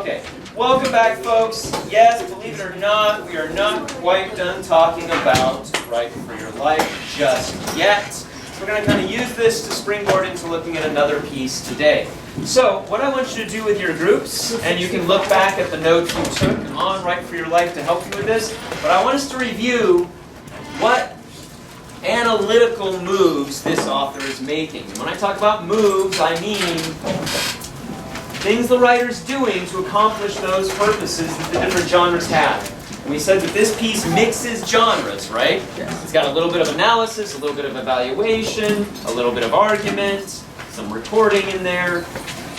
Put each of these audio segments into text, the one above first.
Okay, welcome back, folks. Yes, believe it or not, we are not quite done talking about Write for Your Life just yet. We're going to kind of use this to springboard into looking at another piece today. So, what I want you to do with your groups, and you can look back at the notes you took on Write for Your Life to help you with this, but I want us to review what analytical moves this author is making. And when I talk about moves, I mean things the writer's doing to accomplish those purposes that the different genres have. And we said that this piece mixes genres, right? Yes. It's got a little bit of analysis, a little bit of evaluation, a little bit of argument, some recording in there.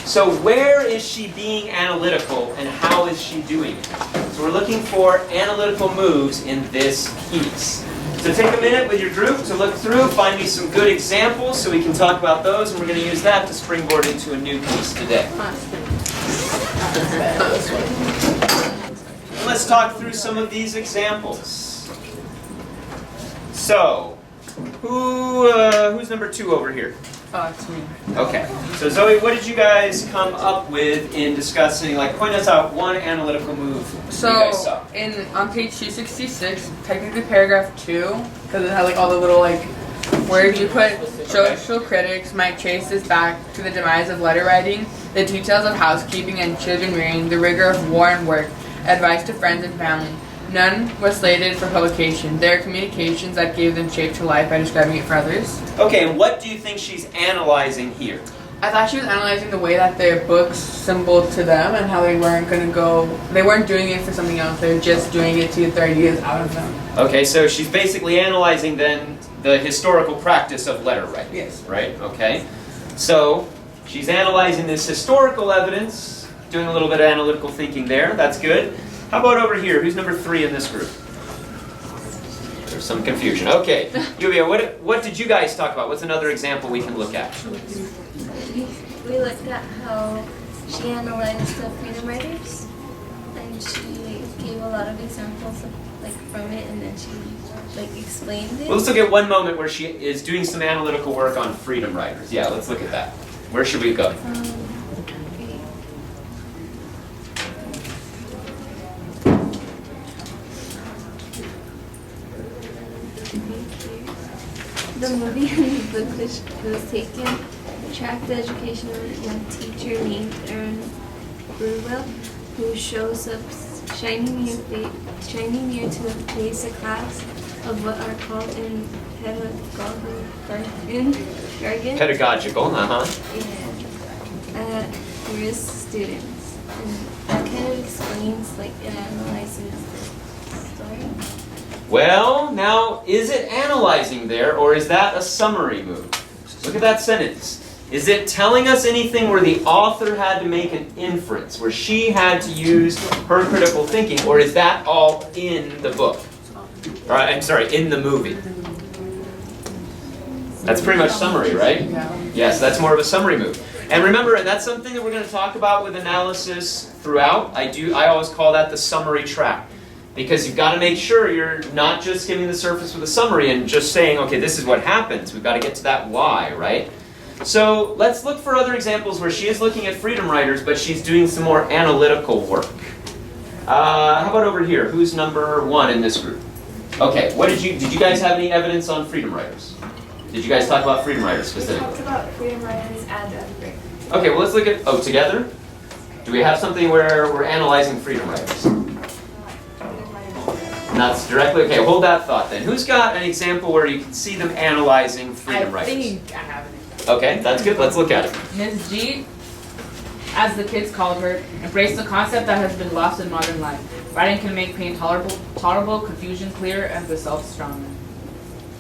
So where is she being analytical and how is she doing it? So we're looking for analytical moves in this piece. So take a minute with your group to look through, find me some good examples so we can talk about those, and we're going to use that to springboard into a new piece today. And let's talk through some of these examples. So, who's number 2 over here? It's me. Okay. So Zoe, what did you guys come up with in discussing, point us out one analytical move you guys saw. On page 266, technically paragraph 2, because it had all the little words you put, social critics might trace this back to the demise of letter writing, the details of housekeeping and children rearing, the rigor of war and work, advice to friends and family. None was slated for publication. They are communications that gave them shape to life by describing it for others. Okay, and what do you think she's analyzing here? I thought she was analyzing the way that their books symboled to them and how they weren't doing it for something else. They were just doing it to get their ideas out of them. Okay, so she's basically analyzing then the historical practice of letter writing. Yes. Right? Okay. So she's analyzing this historical evidence, doing a little bit of analytical thinking there. That's good. How about over here? Who's number 3 in this group? There's some confusion. Okay, Yuvia, what did you guys talk about? What's another example we can look at? We looked at how she analyzed the freedom writers, and she gave a lot of examples of, from it, and then she explained it. Well, let's look at one moment where she is doing some analytical work on freedom writers. Yeah, let's look at that. Where should we go? The movie and the book was taken tracked the education of a young teacher named Aaron Burwell, who shows up shining near to face a class of what are called in Pedagogical, risk students. And that kind of explains, it analyzes the story. Well, now, is it analyzing there, or is that a summary move? Look at that sentence. Is it telling us anything where the author had to make an inference, where she had to use her critical thinking, or is that all in the book? In the movie. That's pretty much summary, right? Yeah. Yes, that's more of a summary move. And remember, and that's something that we're going to talk about with analysis throughout. I always call that the summary track. Because you've got to make sure you're not just skimming the surface with a summary and just saying, okay, this is what happens. We've got to get to that why, right? So let's look for other examples where she is looking at freedom writers, but she's doing some more analytical work. How about over here? Who's number 1 in this group? Okay, did you guys have any evidence on freedom writers? Did you guys talk about freedom writers specifically? We talked about freedom writers and Edinburgh. Okay, well let's look at, together? Do we have something where we're analyzing freedom writers? That's directly, okay, hold that thought then. Who's got an example where you can see them analyzing freedom writers? I think I have an example. Okay, that's good. Let's look at it. Ms. G, as the kids called her, embraced a concept that has been lost in modern life. Writing can make pain tolerable, confusion clear, and the self stronger.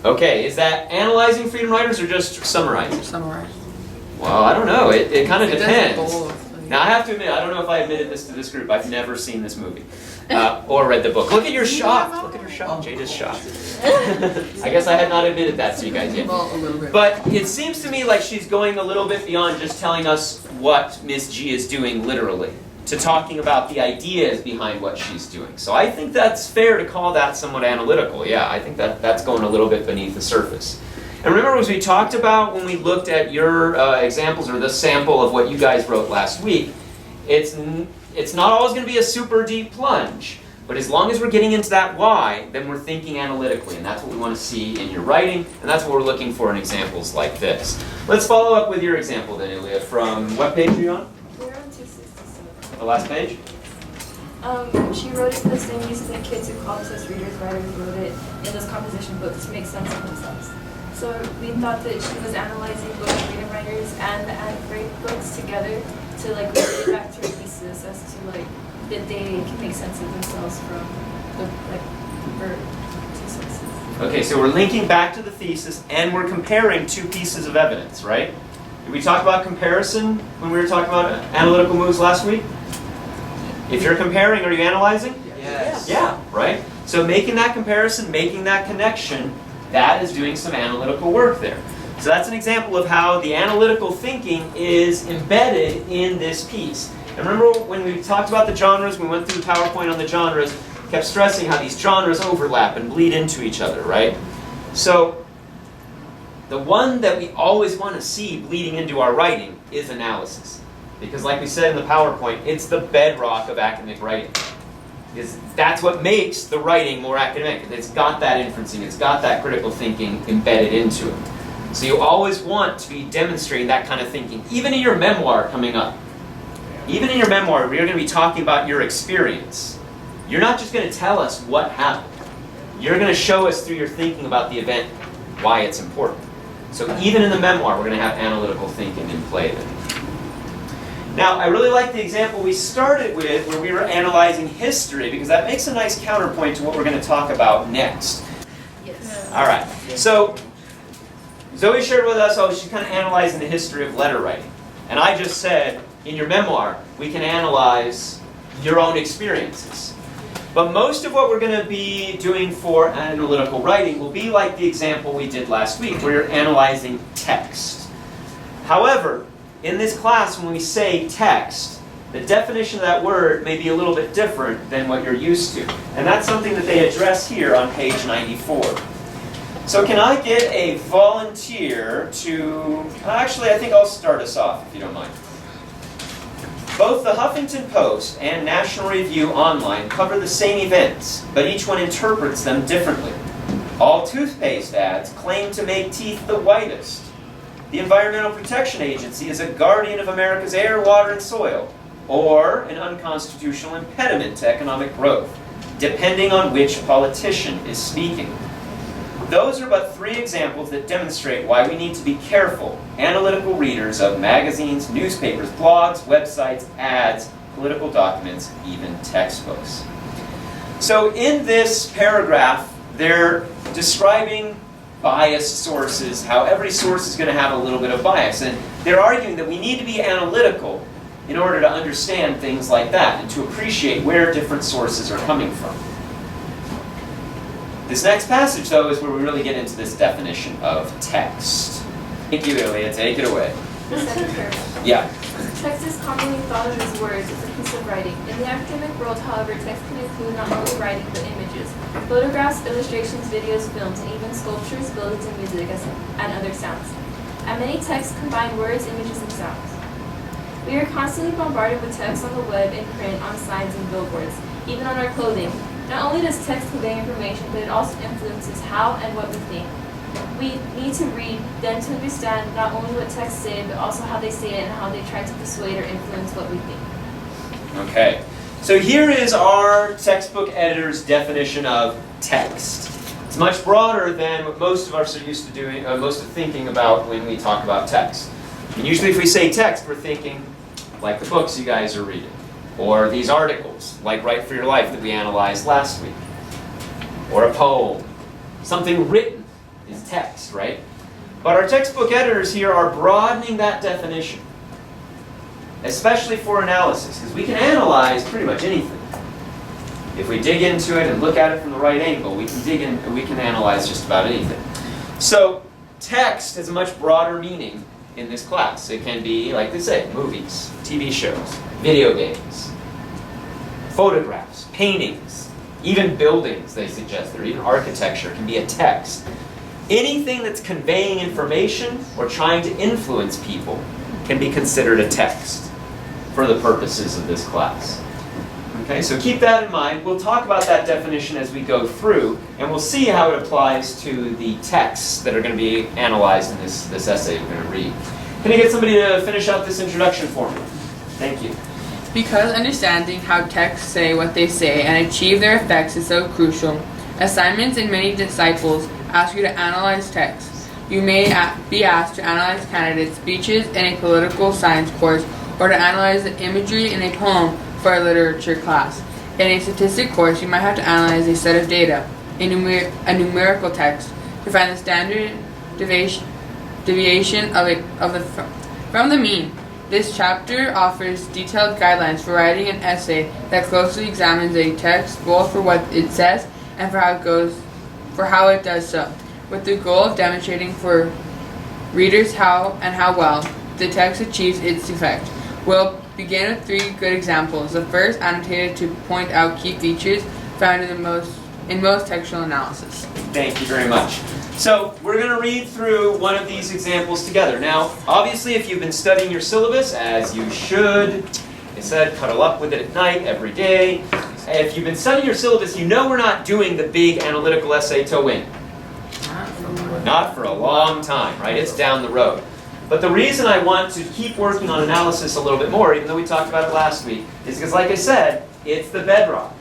Okay, is that analyzing freedom writers or just summarizing? Summarize. Well, I don't know. It kind of depends. Both. Now, I have to admit, I don't know if I admitted this to this group. I've never seen this movie or read the book. Look at your shot. Look at her shot. Jada's shot. I guess I had not admitted that to you guys yet. Well, a little bit. But it seems to me like she's going a little bit beyond just telling us what Miss G is doing literally, to talking about the ideas behind what she's doing. So I think that's fair to call that somewhat analytical. Yeah, I think that's going a little bit beneath the surface. And remember, as we talked about when we looked at your examples or the sample of what you guys wrote last week, it's it's not always going to be a super deep plunge, but as long as we're getting into that why, then we're thinking analytically, and that's what we want to see in your writing, and that's what we're looking for in examples like this. Let's follow up with your example then, Ilya. From what page are you on? We're on 267. The last page? She wrote it for the same reason that kids who call themselves readers, writers wrote it in those composition books to make sense of themselves. So we thought that she was analyzing both reader writers and the ad grade books together to like relate it back to her thesis as to like that they can make sense of themselves from the like her two sources. Okay, so we're linking back to the thesis and we're comparing two pieces of evidence, right? Did we talk about comparison when we were talking about analytical moves last week? If you're comparing, are you analyzing? Yes. Yeah, right? So making that comparison, making that connection, that is doing some analytical work there. So that's an example of how the analytical thinking is embedded in this piece. And remember when we talked about the genres, we went through PowerPoint on the genres, kept stressing how these genres overlap and bleed into each other, right? So the one that we always want to see bleeding into our writing is analysis. Because like we said in the PowerPoint, it's the bedrock of academic writing. Because that's what makes the writing more academic. It's got that inferencing, it's got that critical thinking embedded into it. So you always want to be demonstrating that kind of thinking, even in your memoir coming up. Even in your memoir, we're going to be talking about your experience. You're not just going to tell us what happened. You're going to show us through your thinking about the event why it's important. So even in the memoir, we're going to have analytical thinking in play then. Now, I really like the example we started with where we were analyzing history because that makes a nice counterpoint to what we're going to talk about next. Yes. All right. So Zoe shared with us, she's kind of analyzing the history of letter writing. And I just said, in your memoir, we can analyze your own experiences. But most of what we're going to be doing for analytical writing will be like the example we did last week, where you're analyzing text. However, in this class, when we say text, the definition of that word may be a little bit different than what you're used to. And that's something that they address here on page 94. So can I get a volunteer to... Actually, I think I'll start us off, if you don't mind. Both the Huffington Post and National Review Online cover the same events, but each one interprets them differently. All toothpaste ads claim to make teeth the whitest. The Environmental Protection Agency is a guardian of America's air, water, and soil, or an unconstitutional impediment to economic growth, depending on which politician is speaking. Those are but three examples that demonstrate why we need to be careful, analytical readers of magazines, newspapers, blogs, websites, ads, political documents, even textbooks. So in this paragraph, they're describing biased sources, how every source is going to have a little bit of bias. And they're arguing that we need to be analytical in order to understand things like that and to appreciate where different sources are coming from. This next passage, though, is where we really get into this definition of text. Thank you, Ilya. Take it away. The second paragraph. Yeah. Text is commonly thought of as words, as a piece of writing. In the academic world, however, text can include not only writing, but images. Photographs, illustrations, videos, films, and even sculptures, buildings, and music, and other sounds. And many texts combine words, images, and sounds. We are constantly bombarded with text on the web, in print, on signs, and billboards, even on our clothing. Not only does text convey information, but it also influences how and what we think. We need to read, then to understand not only what texts say, but also how they say it and how they try to persuade or influence what we think. Okay. So here is our textbook editor's definition of text. It's much broader than what most of us are used to doing, most of thinking about when we talk about text. And usually if we say text, we're thinking like the books you guys are reading, or these articles, like Write for Your Life that we analyzed last week, or a poem, something written. Is text, right? But our textbook editors here are broadening that definition, especially for analysis, because we can analyze pretty much anything. If we dig into it and look at it from the right angle, we can dig in and we can analyze just about anything. So text has a much broader meaning in this class. It can be, like they say, movies, TV shows, video games, photographs, paintings, even buildings, they suggest, or even architecture can be a text. Anything that's conveying information or trying to influence people can be considered a text. for the purposes of this class. Okay, so keep that in mind. We'll talk about that definition as we go through, and we'll see how it applies to the texts that are going to be analyzed in this essay we're going to read. Can I get somebody to finish out this introduction for me? Thank you. Because understanding how texts say what they say and achieve their effects is so crucial, assignments in many disciples ask you to analyze texts. You may be asked to analyze candidates' speeches in a political science course or to analyze the imagery in a poem for a literature class. In a statistic course, you might have to analyze a set of data, a numerical text, to find the standard deviation from the mean. This chapter offers detailed guidelines for writing an essay that closely examines a text both for what it says and for how it does so, with the goal of demonstrating for readers how well the text achieves its effect. We'll begin with 3 good examples. The first, annotated to point out key features found in most textual analysis. Thank you very much. So we're going to read through one of these examples together. Now, obviously, if you've been studying your syllabus, as you should, I said cuddle up with it at night every day. If you've been studying your syllabus, you know we're not doing the big analytical essay till when? Not for a long time, right? It's down the road. But the reason I want to keep working on analysis a little bit more, even though we talked about it last week, is because, like I said, it's the bedrock.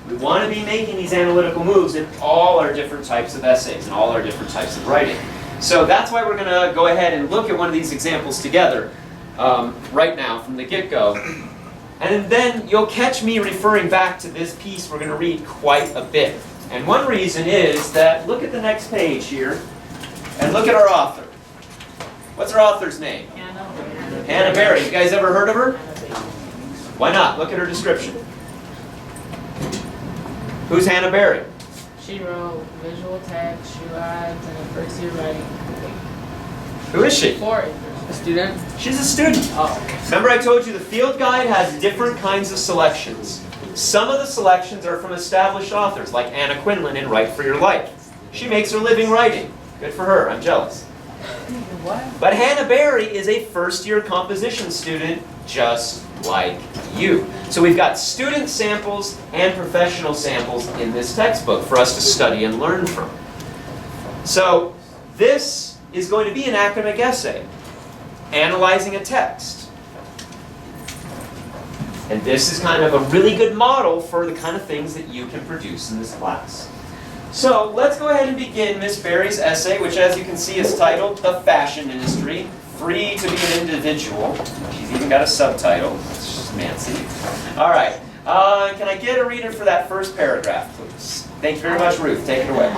We want to be making these analytical moves in all our different types of essays and all our different types of writing. So that's why we're going to go ahead and look at one of these examples together right now from the get-go. And then you'll catch me referring back to this piece we're going to read quite a bit. And one reason is that, look at the next page here, and look at our author. What's our author's name? Hannah Berry. You guys ever heard of her? Why not? Look at her description. Who's Hannah Berry? She wrote visual text, shoe ads, and a first year writing. Who is she? A student? She's a student. Oh. Remember I told you the field guide has different kinds of selections. Some of the selections are from established authors, like Anna Quinlan in Write for Your Life. She makes her living writing. Good for her. I'm jealous. What? But Hannah Berry is a first-year composition student just like you. So we've got student samples and professional samples in this textbook for us to study and learn from. So this is going to be an academic essay, analyzing a text. And this is kind of a really good model for the kind of things that you can produce in this class. So let's go ahead and begin Miss Berry's essay, which as you can see is titled The Fashion Industry, Free to be an Individual. She's even got a subtitle. It's just Nancy. All right. Can I get a reader for that first paragraph, please? Thank you very much, Ruth. Take it away.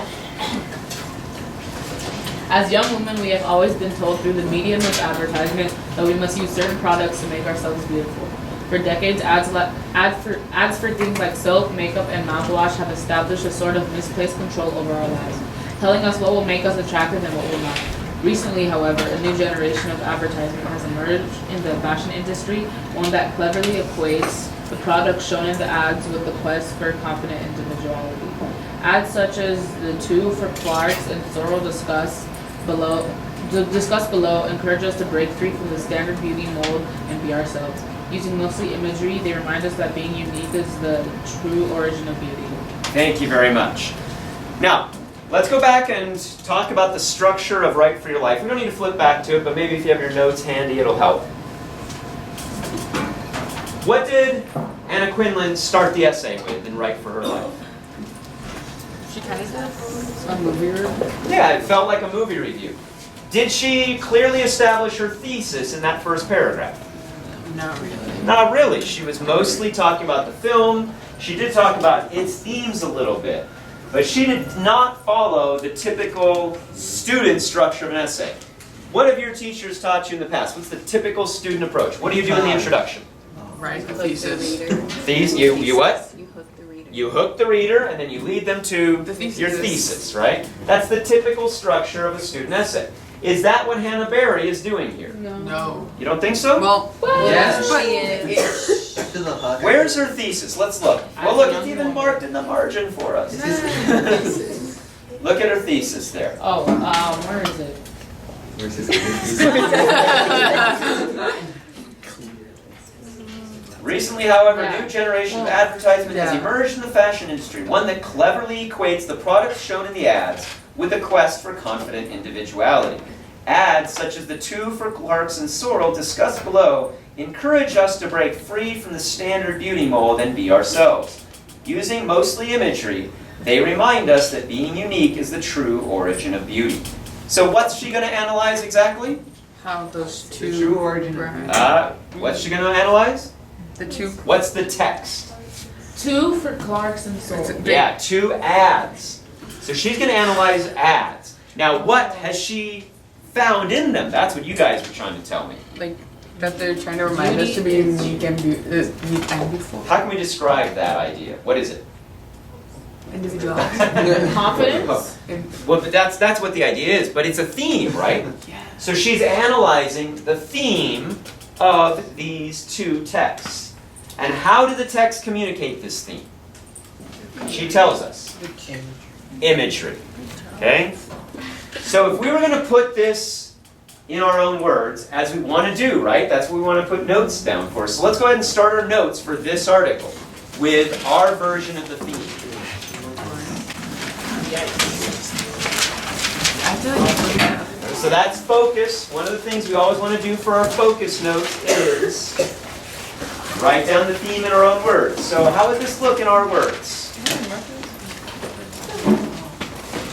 As young women, we have always been told through the medium of advertisement that we must use certain products to make ourselves beautiful. For decades, ads for things like soap, makeup, and mouthwash have established a sort of misplaced control over our lives, telling us what will make us attractive and what will not. Recently, however, a new generation of advertisement has emerged in the fashion industry, one that cleverly equates the products shown in the ads with the quest for confident individuality. Ads such as the two for Clarks and Zorro discussed below encourage us to break free from the standard beauty mold and be ourselves. Using mostly imagery, they remind us that being unique is the true origin of beauty. Thank you very much. Now, let's go back and talk about the structure of Write for Your Life. We don't need to flip back to it, but maybe if you have your notes handy, it'll help. What did Anna Quinlan start the essay with in Write for Her Life? She kind of did a movie review. Yeah, it felt like a movie review. Did she clearly establish her thesis in that first paragraph? Not really. Not really. She was mostly talking about the film. She did talk about its themes a little bit. But she did not follow the typical student structure of an essay. What have your teachers taught you in the past? What's the typical student approach? What do you do in the introduction? Write the thesis. You what? You hook the reader. You hook the reader and then you lead them to The thesis. your thesis, right? That's the typical structure of a student essay. Is that what Hannah Berry is doing here? No. You don't think so? Well, yes, but Where's her thesis? Let's look. Well, look, it's even marked in the margin for us. Look at her thesis there. Oh, where is it? Recently, however, a Yeah. new generation of advertisement has Yeah. emerged in the fashion industry, one that cleverly equates the products shown in the ads with a quest for confident individuality. Ads such as the two for Clarks and Sorrel discussed below encourage us to break free from the standard beauty mold and be ourselves. Using mostly imagery, they remind us that being unique is the true origin of beauty. So what's she going to analyze exactly? How those two true origin. brands- What's she going to analyze? the two. What's the text? 2 for Clarks and Soul. Yeah, 2 ads. So she's going to analyze ads. Now, what has she found in them? That's what you guys were trying to tell me. Like that they're trying to remind us to be unique and beautiful. How can we describe that idea? What is it? Individuality. Confidence. Well, but that's what the idea is, but it's a theme, right? So she's analyzing the theme of these 2 texts. And how do the texts communicate this theme? She tells us. Imagery. Okay? So if we were going to put this in our own words, as we want to do, right? That's what we want to put notes down for. So let's go ahead and start our notes for this article with our version of the theme. I feel like So that's focus. One of the things we always want to do for our focus notes is write down the theme in our own words. So how would this look in our words?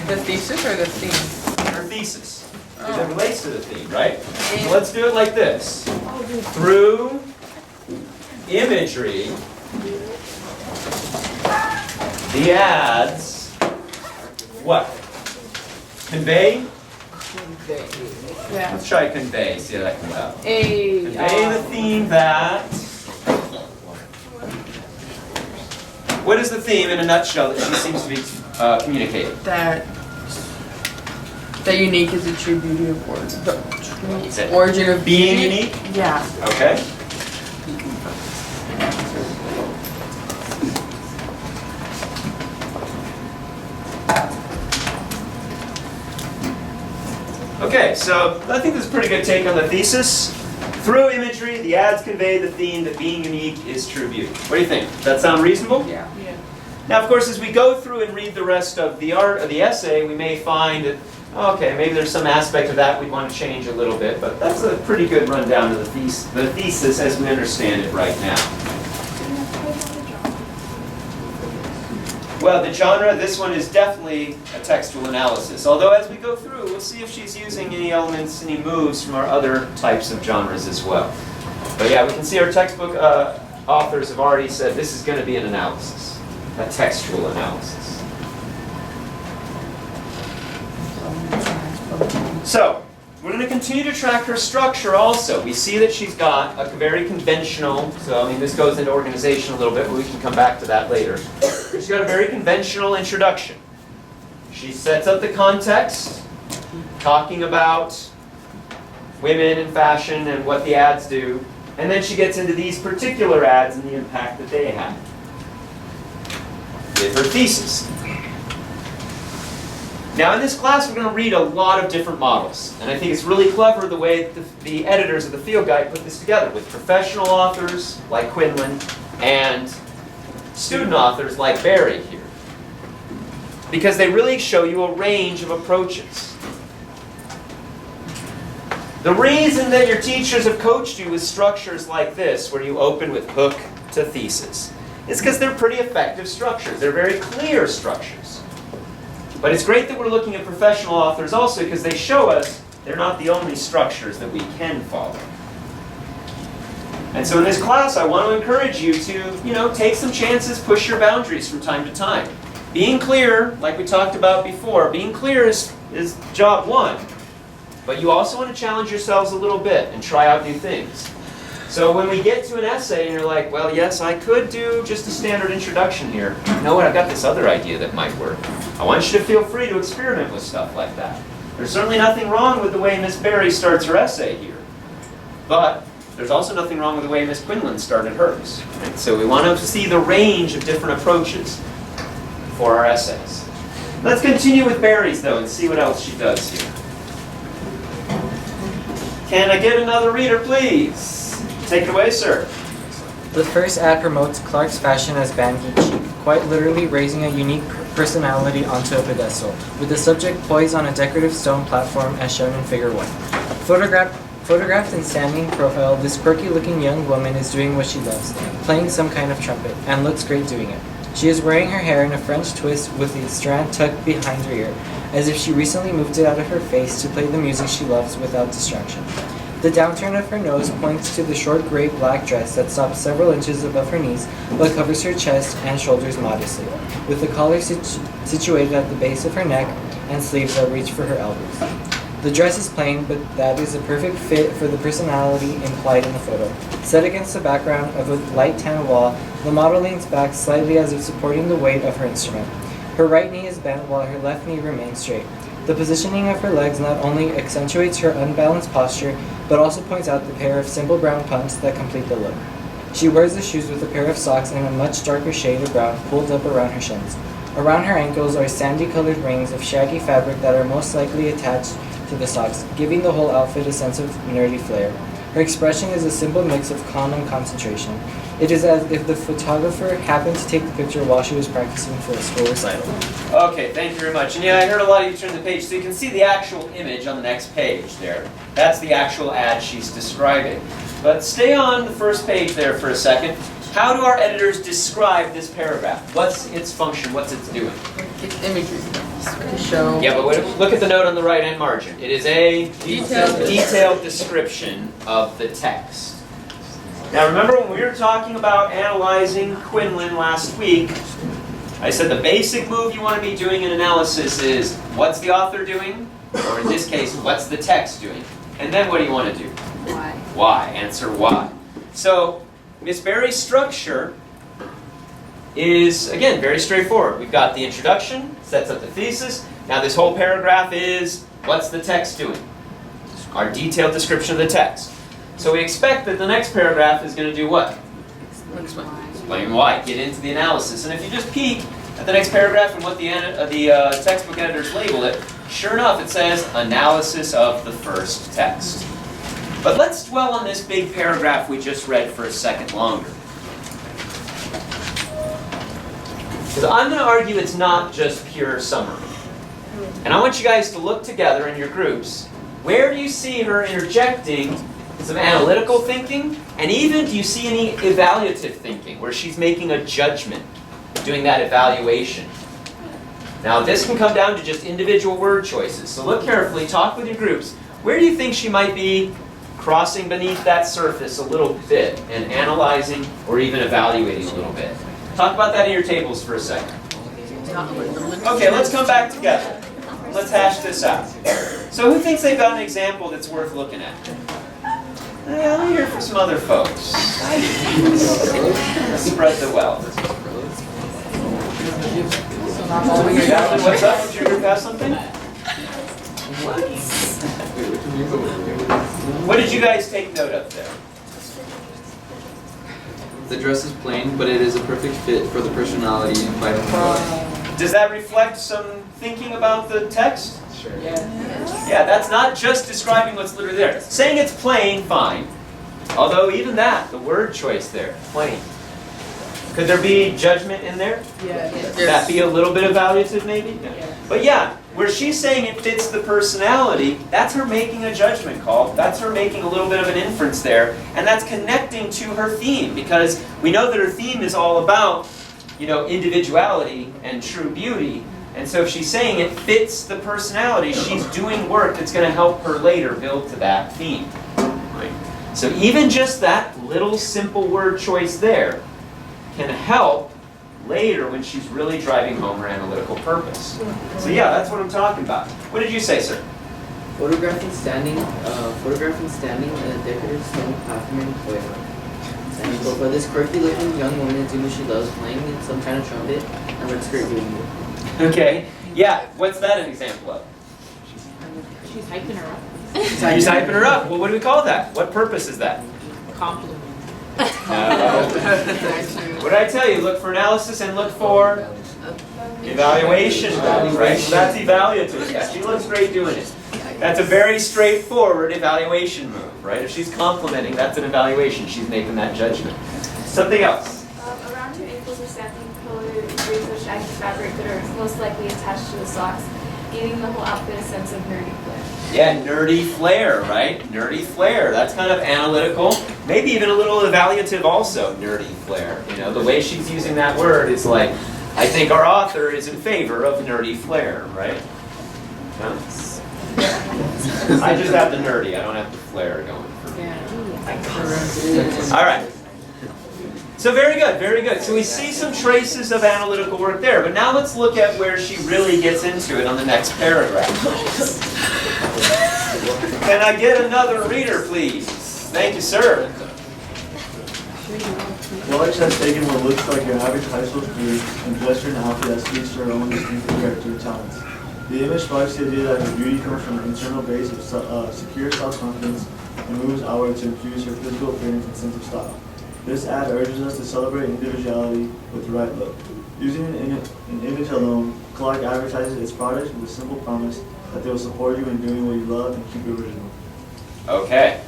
the thesis or the theme. Our thesis. Because it relates to the theme, right? So let's do it like this. Through imagery, the ads, what? Convey? Yeah. Let's try convey, see how that comes out. A Convey the theme that... What is the theme in a nutshell that she seems to be communicating? That unique is the true beauty of Is the it true origin of being beauty. unique? Yeah. Okay. Okay, so I think this is a pretty good take on the thesis. Through imagery, the ads convey the theme that being unique is true beauty. What do you think? Does that sound reasonable? Yeah. Now, of course, as we go through and read the rest of the essay, we may find that, okay, maybe there's some aspect of that we'd want to change a little bit, but that's a pretty good rundown of the thesis as we understand it right now. Well, the genre, this one is definitely a textual analysis. Although as we go through, we'll see if she's using any elements, any moves from our other types of genres as well. But yeah, we can see our textbook authors have already said this is going to be an analysis, a textual analysis. So, we're going to continue to track her structure also. We see that she's got a very conventional, so I mean this goes into organization a little bit, but we can come back to that later. She's got a very conventional introduction. She sets up the context, talking about women and fashion and what the ads do, and then she gets into these particular ads and the impact that they have with her thesis. Now in this class we're going to read a lot of different models, and I think it's really clever the way the editors of the field guide put this together with professional authors like Quinlan and student authors like Barry here, because they really show you a range of approaches. The reason that your teachers have coached you with structures like this, where you open with hook to thesis, is because they're pretty effective structures. They're very clear structures. But it's great that we're looking at professional authors also because they show us they're not the only structures that we can follow. And so in this class, I want to encourage you to, take some chances, push your boundaries from time to time. Being clear, like we talked about before, being clear is job one. But you also want to challenge yourselves a little bit and try out new things. So when we get to an essay and you're like, well, yes, I could do just a standard introduction here. You know what? I've got this other idea that might work. I want you to feel free to experiment with stuff like that. There's certainly nothing wrong with the way Miss Berry starts her essay here. But there's also nothing wrong with the way Miss Quinlan started hers. Right? So we want to see the range of different approaches for our essays. Let's continue with Berry's, though, and see what else she does here. Can I get another reader, please? Take it away, sir. The first ad promotes Clark's fashion as band geek chic, quite literally raising a unique personality onto a pedestal, with the subject poised on a decorative stone platform as shown in Figure 1. Photographed in standing profile, this quirky-looking young woman is doing what she loves, playing some kind of trumpet, and looks great doing it. She is wearing her hair in a French twist with the strand tucked behind her ear, as if she recently moved it out of her face to play the music she loves without distraction. The downturn of her nose points to the short gray-black dress that stops several inches above her knees but covers her chest and shoulders modestly, with the collar situated at the base of her neck and sleeves that reach for her elbows. The dress is plain, but that is a perfect fit for the personality implied in the photo. Set against the background of a light tan wall, the model leans back slightly as if supporting the weight of her instrument. Her right knee is bent while her left knee remains straight. The positioning of her legs not only accentuates her unbalanced posture, but also points out the pair of simple brown pumps that complete the look. She wears the shoes with a pair of socks in a much darker shade of brown pulled up around her shins. Around her ankles are sandy-colored rings of shaggy fabric that are most likely attached to the socks, giving the whole outfit a sense of nerdy flair. Her expression is a simple mix of calm and concentration. It is as if the photographer happened to take the picture while she was practicing for a school recital. Okay, thank you very much. And yeah, I heard a lot of you turn the page, so you can see the actual image on the next page there. That's the actual ad she's describing. But stay on the first page there for a second. How do our editors describe this paragraph? What's its function? What's it doing? It's imagery to show. Yeah, but look at the note on the right-hand margin. It is a detailed description of the text. Now remember when we were talking about analyzing Quinlan last week, I said the basic move you want to be doing in analysis is what's the author doing? Or in this case, what's the text doing? And then what do you want to do? Why? Why. Answer why. So Miss Berry's structure is, again, very straightforward. We've got the introduction, sets up the thesis. Now this whole paragraph is, what's the text doing? Our detailed description of the text. So we expect that the next paragraph is going to do what? Explain why. Get into the analysis. And if you just peek at the next paragraph and what the textbook editors label it, sure enough it says analysis of the first text. But let's dwell on this big paragraph we just read for a second longer. Because I'm going to argue it's not just pure summary. And I want you guys to look together in your groups. Where do you see her interjecting some analytical thinking? And even do you see any evaluative thinking, where she's making a judgment, doing that evaluation? Now this can come down to just individual word choices. So look carefully, talk with your groups. Where do you think she might be crossing beneath that surface a little bit and analyzing or even evaluating a little bit? Talk about that in your tables for a second. Okay, let's come back together. Let's hash this out. So who thinks they've got an example that's worth looking at? Yeah, let me hear from some other folks. Let's spread the wealth. Jacqueline, what's up? Did your group have something? What did you guys take note of there? The dress is plain, but it is a perfect fit for the personality implied in the photo. Does that reflect some thinking about the text? Sure. Yeah, that's not just describing what's literally there. Saying it's plain, fine. Although even that, the word choice there, plain. Could there be judgment in there? Yeah. Could that be a little bit evaluative maybe? Yeah. But yeah, where she's saying it fits the personality, that's her making a judgment call. That's her making a little bit of an inference there. And that's connecting to her theme, because we know that her theme is all about, individuality and true beauty. And so if she's saying it fits the personality, she's doing work that's going to help her later build to that theme. Right? So even just that little simple word choice there can help later when she's really driving home her analytical purpose. So yeah, that's what I'm talking about. What did you say, sir? Photographing standing in a decorative stone platform in Puebla. Standing profile, this quirky-looking young woman is doing what she loves, playing in some kind of trumpet, and looks great doing it. Okay. Yeah. What's that an example of? She's hyping her up. She's hyping her up. Well, what do we call that? What purpose is that? Compliment. No. What did I tell you? Look for analysis and look for evaluation, right? So that's evaluative. Yeah, she looks great doing it. That's a very straightforward evaluation move, right? If she's complimenting, that's an evaluation. She's making that judgment. Something else. Around your ankles or sampling colored braids of shaggy fabric that are most likely attached to the socks, giving the whole outfit a sense of nerdy flair. Yeah, nerdy flair, right? Nerdy flair. That's kind of analytical. Maybe even a little evaluative also, nerdy flair. You know, the way she's using that word is like, I think our author is in favor of nerdy flair, right? No? I just have the nerdy. I don't have the flair going for me. All right. So very good, very good. So we see some traces of analytical work there, but now let's look at where she really gets into it on the next paragraph. Can I get another reader, please? Thank you, sir. Alex has taken what looks like your average high school student and dressed her in an outfit that speaks to her own distinctive character and talents. The image sparks the idea that her beauty comes from an internal base of secure self-confidence and moves outward to infuse her physical appearance and sense of style. This ad urges us to celebrate individuality with the right look. Using an image alone, Clark advertises its products with a simple promise that they will support you in doing what you love and keep it original. Okay.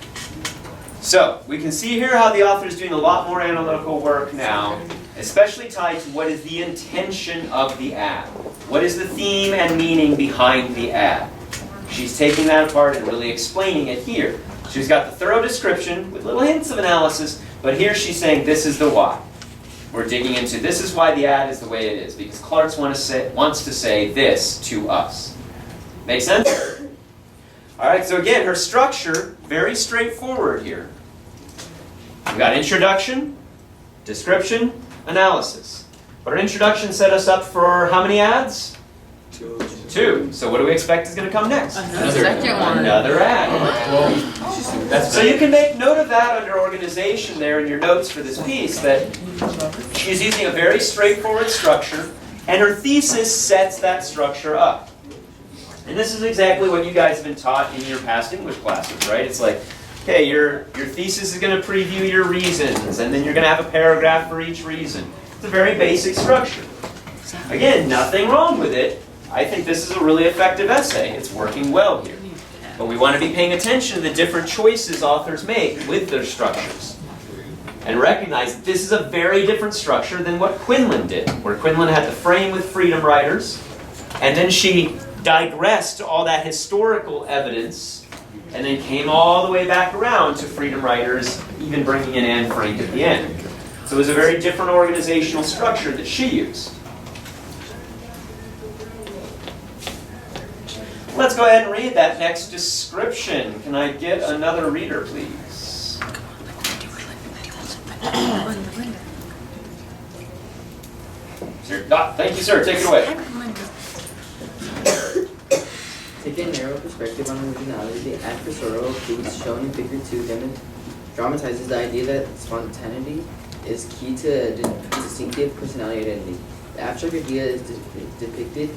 So we can see here how the author is doing a lot more analytical work now, especially tied to what is the intention of the ad. What is the theme and meaning behind the ad? She's taking that apart and really explaining it here. She's got the thorough description with little hints of analysis, but here she's saying this is the why. We're digging into this is why the ad is the way it is, because Clark's wants to say this to us. Make sense? All right, so again, her structure, very straightforward here. We've got introduction, description, analysis. But our introduction set us up for how many ads? Two. So what do we expect is going to come next? Another ad. So you can make note of that under organization there in your notes for this piece, that she's using a very straightforward structure, and her thesis sets that structure up. And this is exactly what you guys have been taught in your past English classes, right? It's like, okay, your thesis is going to preview your reasons, and then you're going to have a paragraph for each reason. It's a very basic structure. Again, nothing wrong with it. I think this is a really effective essay. It's working well here. But we want to be paying attention to the different choices authors make with their structures. And recognize that this is a very different structure than what Quinlan did, where Quinlan had the frame with freedom writers, and then she digressed to all that historical evidence, and then came all the way back around to freedom writers, even bringing in Anne Frank at the end. So it was a very different organizational structure that she used. Let's go ahead and read that next description. Can I get another reader, please? Thank you, sir. Take it away. Taking a narrow perspective on originality, the ad for Sorrow boots shown in Figure 2 dramatizes the idea that spontaneity is key to a distinctive personality identity. The abstract idea is depicted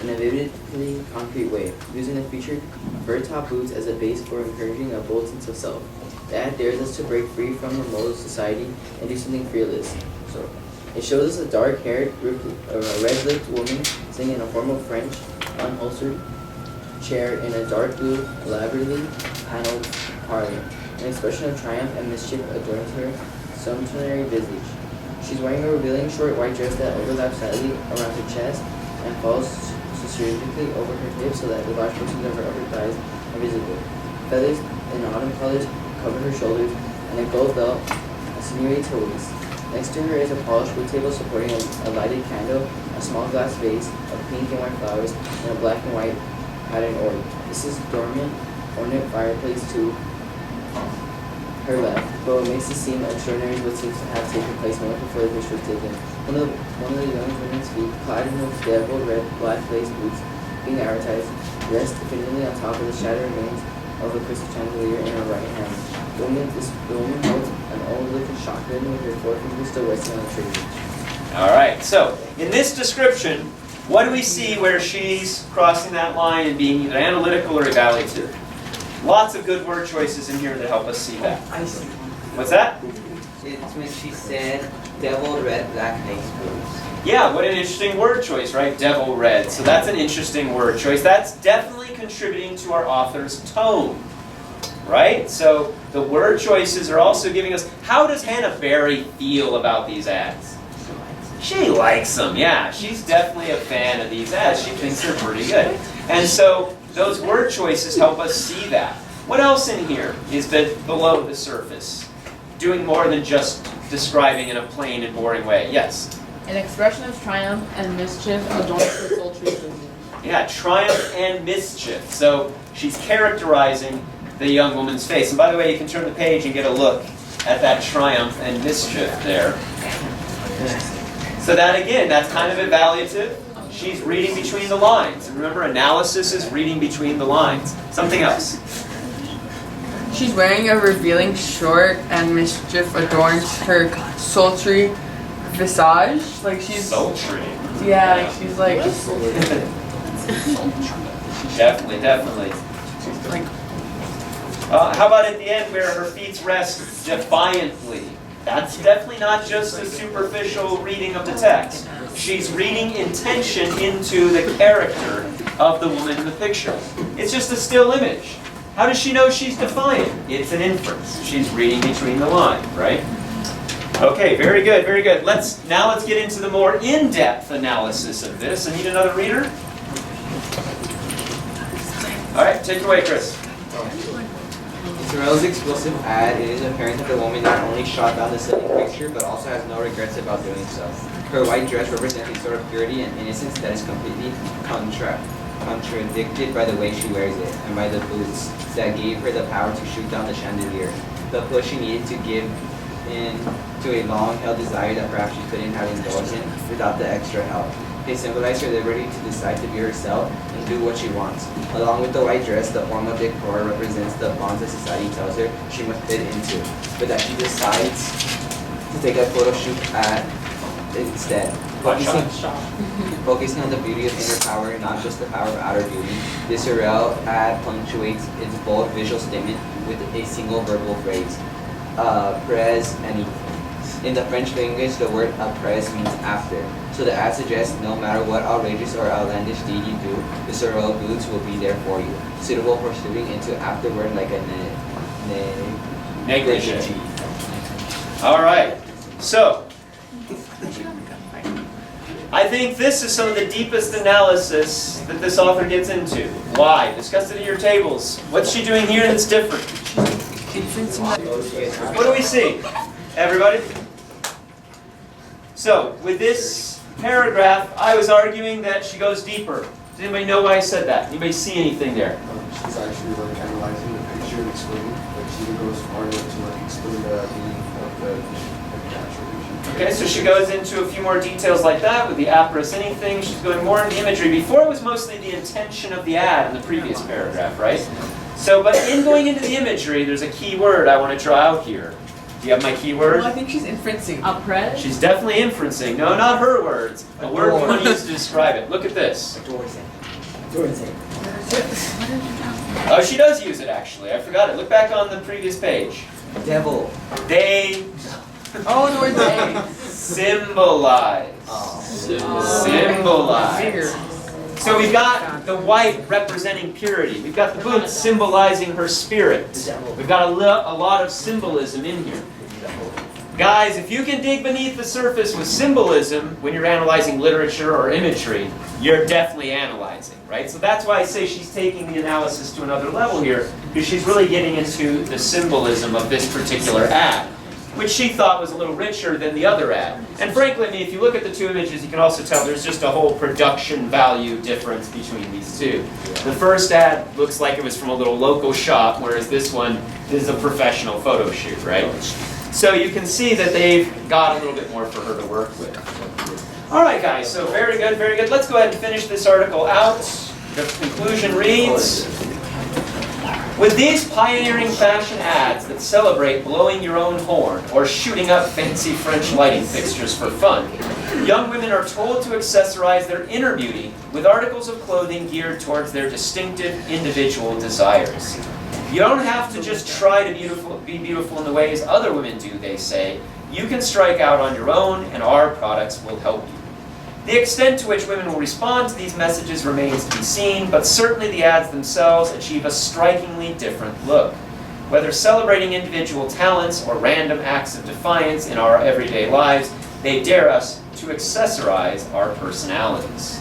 in a vividly concrete way, using the featured fur-top boots as a base for encouraging a bold sense of self. The ad dares us to break free from the mold of society and do something fearless. So, it shows us a dark-haired, red-lipped woman sitting in a formal French, unholstered chair in a dark blue, elaborately paneled parlor. An expression of triumph and mischief adorns her sumptuary visage. She's wearing a revealing short white dress that overlaps slightly around her chest and falls strategically over her hips so that the large portions of her upper thighs are visible. Feathers in autumn colors cover her shoulders, and a gold belt insinuates her waist. Next to her is a polished wood table supporting a lighted candle, a small glass vase of pink and white flowers, and a black and white patterned orb. This is dormant, ornate fireplace to her left, but what makes this seem extraordinary is what seems to have taken place moments before the picture was taken. One of the young women's feet, clad in those devil red black lace boots being advertised, rests definitively on top of the shattered remains of a crystal chandelier in her right hand. The woman holds an old-looking shotgun with her forefinger still resting on the trigger. All right, so in this description, what do we see where she's crossing that line and being either analytical or evaluative? Lots of good word choices in here that help us see that. What's that? It's when she said devil red black lace boots. Yeah, what an interesting word choice, right? Devil red. So that's an interesting word choice. That's definitely contributing to our author's tone, right? So the word choices are also giving us, how does Hannah Berry feel about these ads? She likes them, yeah. She's definitely a fan of these ads. She thinks they're pretty good. And so those word choices help us see that. What else in here is below the surface? Doing more than just describing in a plain and boring way. Yes? An expression of triumph and mischief adorns her sultry bosom. Yeah, triumph and mischief. So she's characterizing the young woman's face. And by the way, you can turn the page and get a look at that triumph and mischief there. So that again, that's kind of evaluative. She's reading between the lines. And remember, analysis is reading between the lines. Something else. She's wearing a revealing short and mischief adorns her sultry visage. Like she's Sultry. yeah, like she's like Definitely, definitely. like How about at the end where her feet rest defiantly? That's definitely not just a superficial reading of the text. She's reading intention into the character of the woman in the picture. It's just a still image. How does she know she's defiant? It's an inference. She's reading between the lines, right? Okay, very good, very good. Now let's get into the more in-depth analysis of this. I need another reader. All right, take it away, Chris. Sorrell's explosive ad, it is apparent that the woman not only shot down the silly picture, but also has no regrets about doing so. Her white dress represents a sort of purity and innocence that is completely contradicted by the way she wears it, and by the boots that gave her the power to shoot down the chandelier. The push she needed to give in to a long-held desire that perhaps she couldn't have indulged in without the extra help. They symbolize her liberty to decide to be herself and do what she wants. Along with the white dress, the form of decor represents the bonds that society tells her she must fit into, but that she decides to take a photo shoot at instead. Focusing on the beauty of inner power, not just the power of outer beauty, the Sorrell ad punctuates its bold visual statement with a single verbal phrase, après any. In the French language, the word après means after. So the ad suggests no matter what outrageous or outlandish deed you do, the Sorrell boots will be there for you, suitable for slipping into afterward like a negligee. All right, so I think this is some of the deepest analysis that this author gets into. Why? Discuss it at your tables. What's she doing here that's different? What do we see? Everybody? So, with this paragraph, I was arguing that she goes deeper. Does anybody know why I said that? Anybody see anything there? She's actually like analyzing the picture and explaining, like she even goes far enough to like explain the meaning of the actual picture. Okay, so she goes into a few more details like that with the après anything. She's going more into the imagery. Before it was mostly the intention of the ad in the previous paragraph, right? So, but in going into the imagery, there's a key word I want to draw out here. Do you have my key word? well, I think she's inferencing. Après? She's definitely inferencing. No, not her words. A word we want to use to describe it. Look at this. Oh, she does use it actually. I forgot it. Look back on the previous page. Devil. They Oh, the word they. symbolize. Symbolize. So we've got the white representing purity. We've got the boots symbolizing her spirit. We've got a lot of symbolism in here. Guys, if you can dig beneath the surface with symbolism when you're analyzing literature or imagery, you're definitely analyzing, right? So that's why I say she's taking the analysis to another level here, because she's really getting into the symbolism of this particular ad, which she thought was a little richer than the other ad. And frankly, I mean, if you look at the two images, you can also tell there's just a whole production value difference between these two. The first ad looks like it was from a little local shop, whereas this one is a professional photo shoot, right? So you can see that they've got a little bit more for her to work with. All right, guys, so very good, very good. Let's go ahead and finish this article out. The conclusion reads, with these pioneering fashion ads that celebrate blowing your own horn or shooting up fancy French lighting fixtures for fun, young women are told to accessorize their inner beauty with articles of clothing geared towards their distinctive individual desires. You don't have to just try to be beautiful in the ways other women do, they say. You can strike out on your own, and our products will help you. The extent to which women will respond to these messages remains to be seen, but certainly the ads themselves achieve a strikingly different look. Whether celebrating individual talents or random acts of defiance in our everyday lives, they dare us to accessorize our personalities.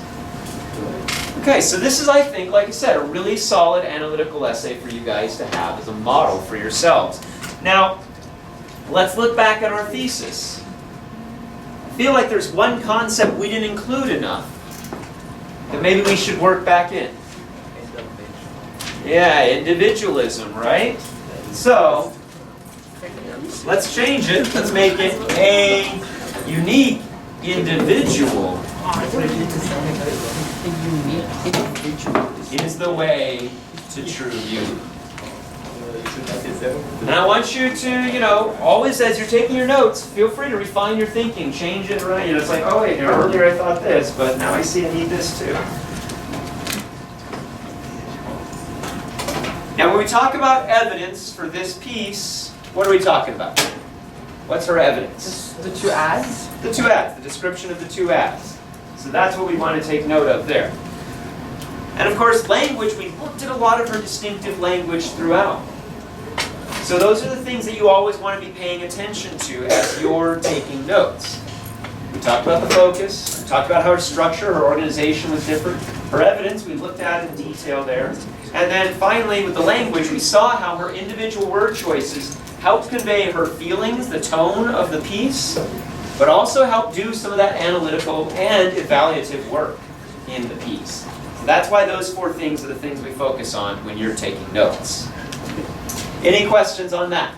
Okay, so this is, I think, like I said, a really solid analytical essay for you guys to have as a model for yourselves. Now, let's look back at our thesis. I feel like there's one concept we didn't include enough that maybe we should work back in. Yeah, individualism, right? So, let's change it. Let's make it a unique individual. Is the way to true beauty. And I want you to, always as you're taking your notes, feel free to refine your thinking, change it around. It's like, oh wait, earlier I thought this, but now I see I need this too. Now when we talk about evidence for this piece, what are we talking about? What's our evidence? The two ads? The two ads, the description of the two ads. So that's what we want to take note of there. And of course, language, we looked at a lot of her distinctive language throughout. So those are the things that you always want to be paying attention to as you're taking notes. We talked about the focus, we talked about how her structure, her organization was different. Her evidence, we looked at in detail there. And then finally, with the language, we saw how her individual word choices helped convey her feelings, the tone of the piece, but also helped do some of that analytical and evaluative work in the piece. So that's why those four things are the things we focus on when you're taking notes. Any questions on that?